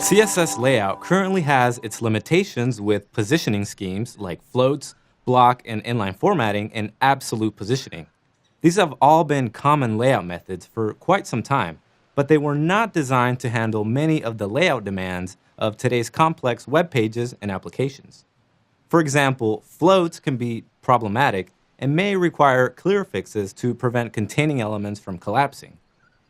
CSS layout currently has its limitations with positioning schemes like floats, block, and inline formatting and absolute positioning. These have all been common layout methods for quite some time, but they were not designed to handle many of the layout demands of today's complex web pages and applications. For example, floats can be problematic and may require clear fixes to prevent containing elements from collapsing.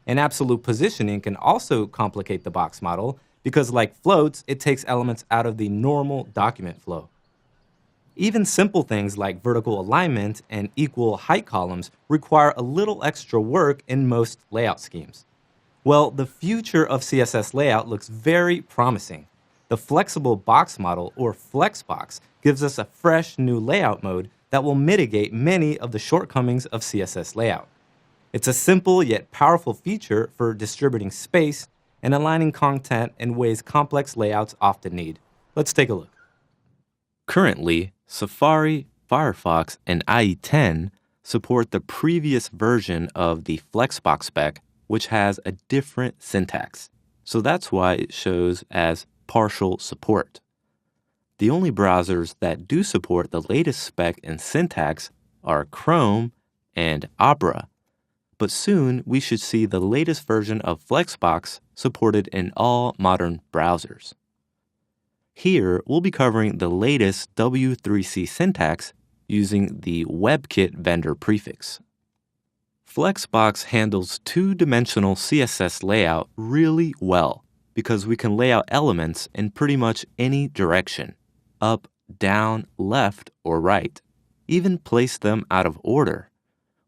And absolute positioning can also complicate the box model because, like floats, it takes elements out of the normal document flow. Even simple things like vertical alignment and equal height columns require a little extra work in most layout schemes. Well, the future of CSS layout looks very promising. The flexible box model, or Flexbox, gives us a fresh new layout mode that will mitigate many of the shortcomings of CSS layout. It's a simple yet powerful feature for distributing space and aligning content in ways complex layouts often need. Let's take a look. Currently, Safari, Firefox, and IE10 support the previous version of the Flexbox spec, which has a different syntax. So that's why it shows as partial support. The only browsers that do support the latest spec and syntax are Chrome and Opera. But soon we should see the latest version of Flexbox supported in all modern browsers. Here, we'll be covering the latest W3C syntax using the WebKit vendor prefix. Flexbox handles two-dimensional CSS layout really well because we can lay out elements in pretty much any direction, up, down, left, or right, even place them out of order.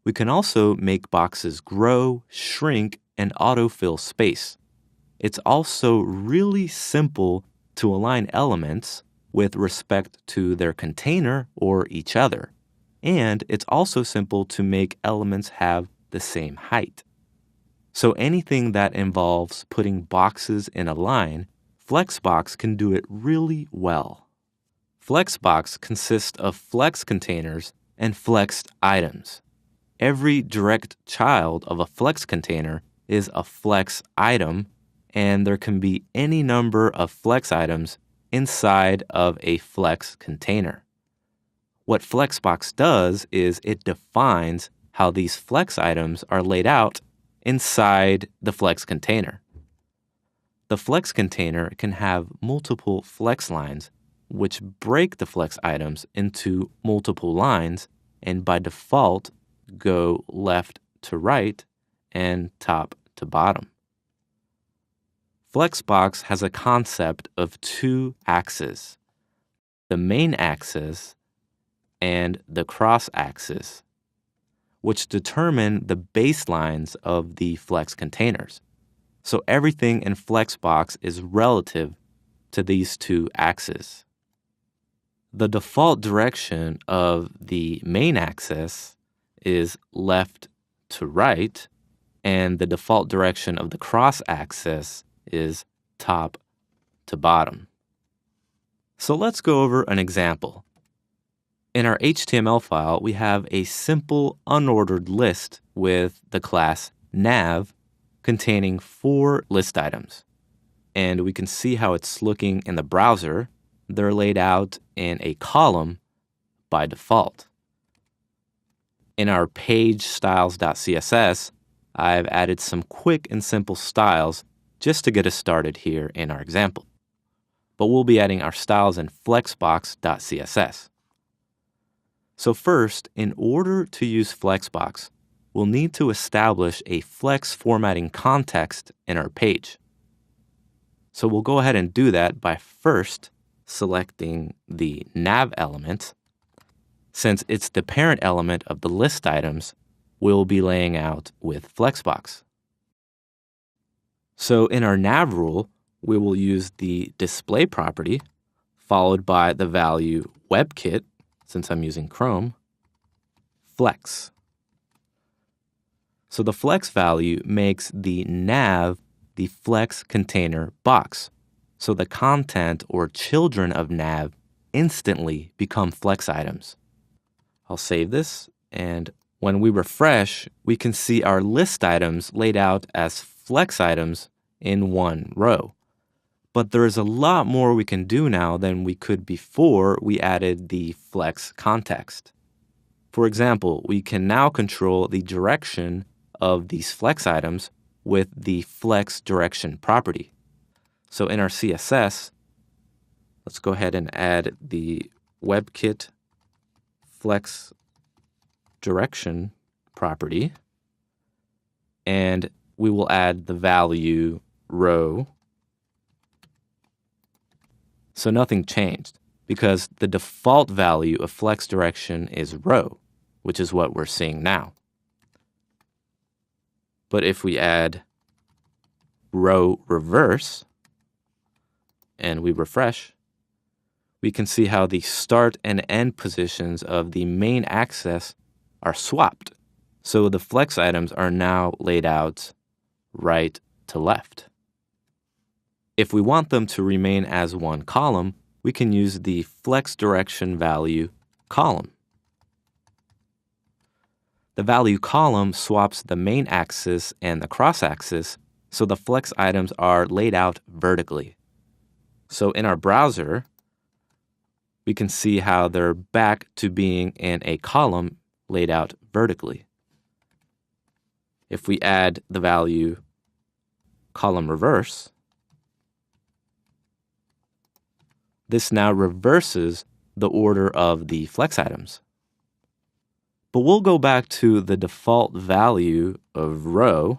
We can also make boxes grow, shrink, and autofill space. It's also really simple to align elements with respect to their container or each other. And it's also simple to make elements have the same height. So anything that involves putting boxes in a line, Flexbox can do it really well. Flexbox consists of flex containers and flexed items. Every direct child of a flex container is a flex item, and there can be any number of flex items inside of a flex container. What Flexbox does is it defines how these flex items are laid out inside the flex container. The flex container can have multiple flex lines, which break the flex items into multiple lines, and by default, go left to right and top to bottom. Flexbox has a concept of two axes, the main axis and the cross axis, which determine the baselines of the flex containers. So everything in Flexbox is relative to these two axes. The default direction of the main axis is left to right, and the default direction of the cross axis is top to bottom. So let's go over an example. In our HTML file, we have a simple unordered list with the class nav containing 4 list items. And we can see how it's looking in the browser. They're laid out in a column by default. In our page styles.css, I've added some quick and simple styles just to get us started here in our example. But we'll be adding our styles in flexbox.css. So first, in order to use Flexbox, we'll need to establish a flex formatting context in our page. So we'll go ahead and do that by first selecting the nav element. Since it's the parent element of the list items, we'll be laying out with Flexbox. So in our nav rule, we will use the display property, followed by the value WebKit, since I'm using Chrome, flex. So the flex value makes the nav the flex container box. So the content or children of nav instantly become flex items. I'll save this, and when we refresh, we can see our list items laid out as flex items in one row. But there is a lot more we can do now than we could before we added the flex context. For example, we can now control the direction of these flex items with the flex direction property. So in our CSS, let's go ahead and add the WebKit flex direction property, and we will add the value row. So nothing changed because the default value of flex direction is row, which is what we're seeing now. But if we add row reverse and we refresh, we can see how the start and end positions of the main axis are swapped. So the flex items are now laid out right to left. If we want them to remain as one column, we can use the flex direction value column. The value column swaps the main axis and the cross axis, so the flex items are laid out vertically. So in our browser, we can see how they're back to being in a column laid out vertically. If we add the value column reverse, this now reverses the order of the flex items. But we'll go back to the default value of row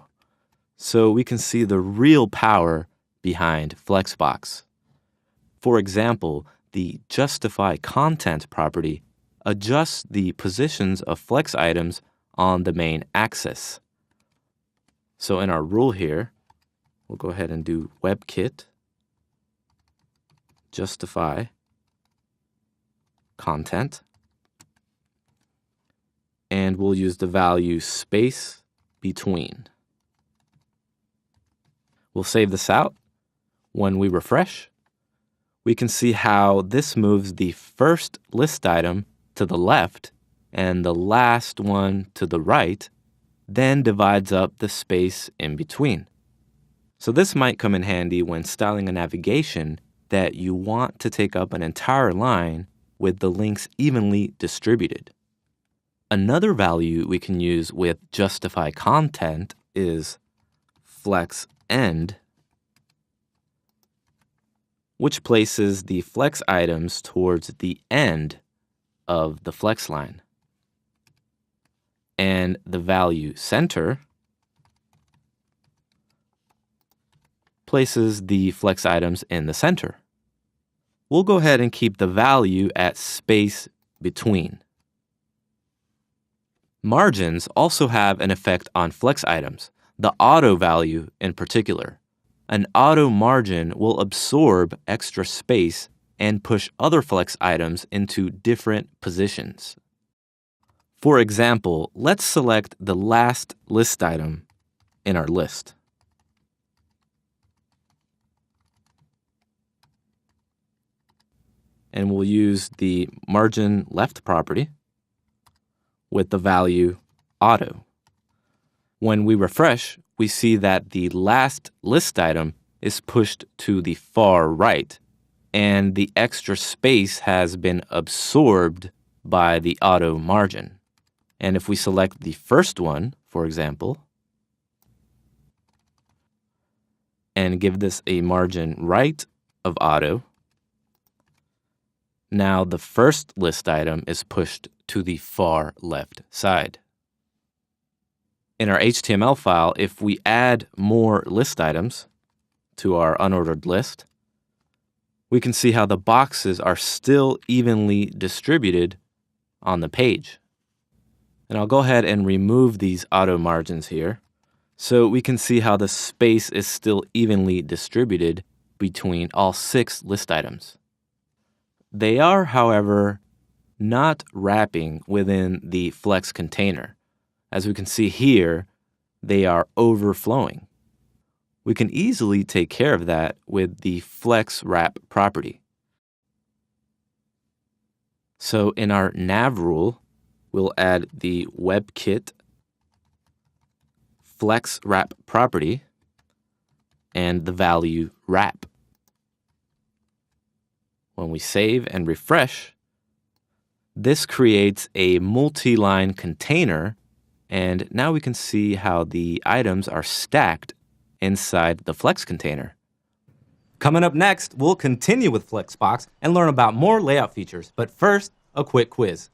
so we can see the real power behind Flexbox. For example, the justify content property adjusts the positions of flex items on the main axis. So in our rule here, we'll go ahead and do WebKit justify content, and we'll use the value space between. We'll save this out. When we refresh, we can see how this moves the first list item to the left and the last one to the right, then divides up the space in between. So this might come in handy when styling a navigation that you want to take up an entire line with the links evenly distributed. Another value we can use with justify content is flex end, which places the flex items towards the end of the flex line. And the value center places the flex items in the center. We'll go ahead and keep the value at space between. Margins also have an effect on flex items, the auto value in particular. An auto margin will absorb extra space and push other flex items into different positions. For example, let's select the last list item in our list. And we'll use the margin left property with the value auto. When we refresh, we see that the last list item is pushed to the far right, and the extra space has been absorbed by the auto margin. And if we select the first one, for example, and give this a margin right of auto, now the first list item is pushed to the far left side. In our HTML file, if we add more list items to our unordered list, we can see how the boxes are still evenly distributed on the page. And I'll go ahead and remove these auto margins here so we can see how the space is still evenly distributed between all 6 list items. They are, however, not wrapping within the flex container. As we can see here, they are overflowing. We can easily take care of that with the flex wrap property. So in our nav rule, we'll add the WebKit flex wrap property and the value wrap. When we save and refresh, this creates a multi-line container, and now we can see how the items are stacked inside the Flex container. Coming up next, we'll continue with Flexbox and learn about more layout features. But first, a quick quiz.